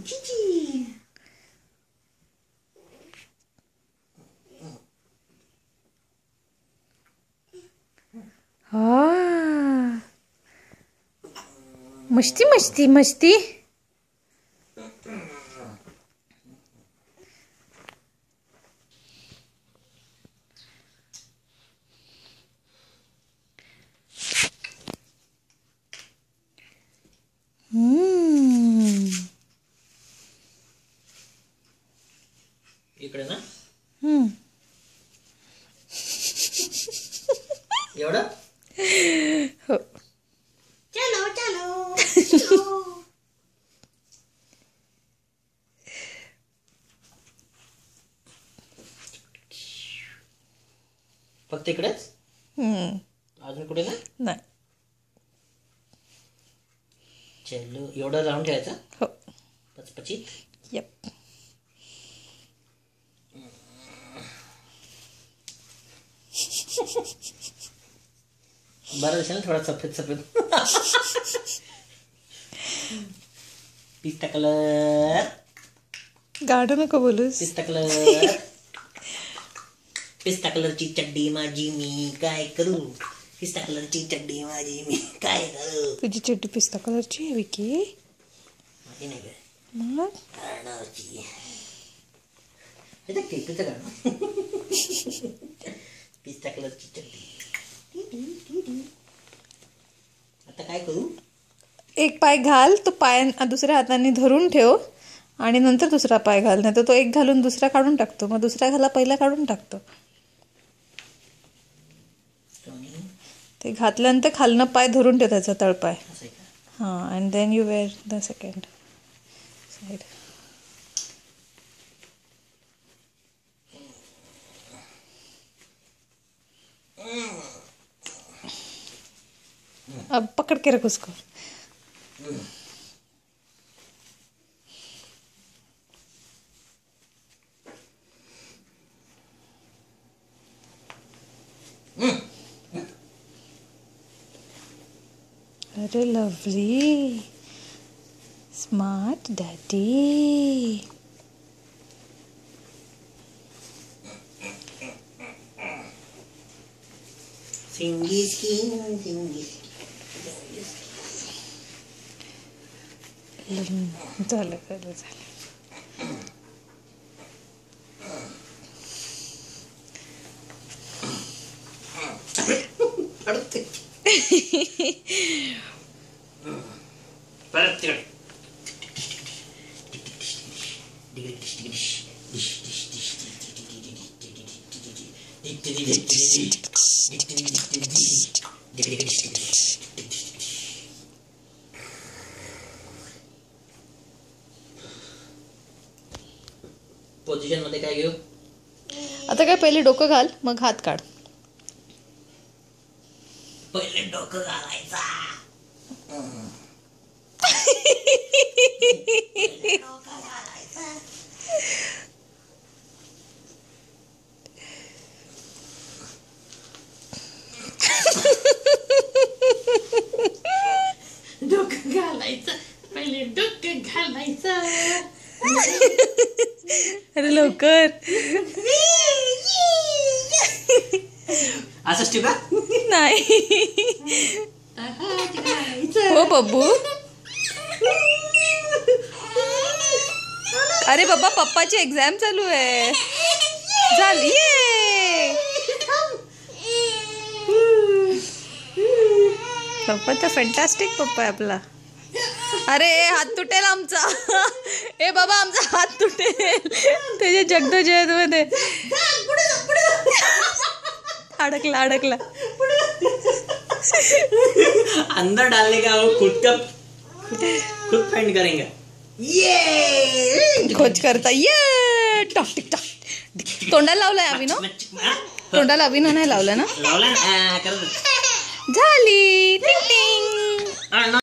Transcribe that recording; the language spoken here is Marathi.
चिची. हा मस्ती मस्ती मस्ती. इकडे ना एवढं. हो. चलो चलो. फक्त इकडेच, अजून कुठे ना. नाही. चलो एवढं राऊंड ठेवायचं. हो. पचपचित. यप. बरं दिसेल ना थोडा सफेद सफेद. पिस्ता कलर. गाडू नको बोलूस. पिस्ता कलर. पिस्ता कलरची चड्डी माझी मी काय करू. पिस्ता कलरची चड्डी माझी मी काय करू. तुझी चड्डी पिस्ता कलरची आहे विकी. माझी नाही काय मग कर्णाची. हे केकचं गाणं. पिस्ता कलरची चड्डी. आता काय करू. एक पाय घाल, तो पाय दुसऱ्या हाताने धरून ठेव आणि नंतर दुसरा पाय घाल. नाही तर तो एक घालून दुसरा काढून टाकतो, मग दुसरा घाला पहिला काढून टाकतो. ते घातल्यानंतर खालनं पाय धरून ठेव त्याचा तळपाय. हां and then you wear the second side. अब पकड़ के रख उसको. अरे लवली स्मार्ट डैडी. सिंगी स्किन सिंगी. झालं झालं झालं. परत तिकडे. पोझिशन मध्ये काय घेऊ. आता काय पहिले डोकं घाल मग हात काढ. पहिले डोकं घालायचा. डोकं घालायचं. पहिले डोकं घालायचं. अरे लवकर. असंच ठेव का. नाही हो बब्बू. अरे बाबा पप्पाची एक्झाम चालू आहे. झाली. पप्पा तर फॅन्टास्टिक पप्पा आहे आपला. अरे हात तुटेल आमचा. ए बाबा आमचा हात तुटेल त्याच्या जगदोजयत मध्ये. अडकला अडकला. अंदर डालने का वो खुद फाइंड करेंगे. ये खोज करता ये टॉक टिक टॉक. तोंडाला लावलाय अभिनव. तोंडाला अभिनव नाही लावलं ना. लावला झाली टिंग टिंग.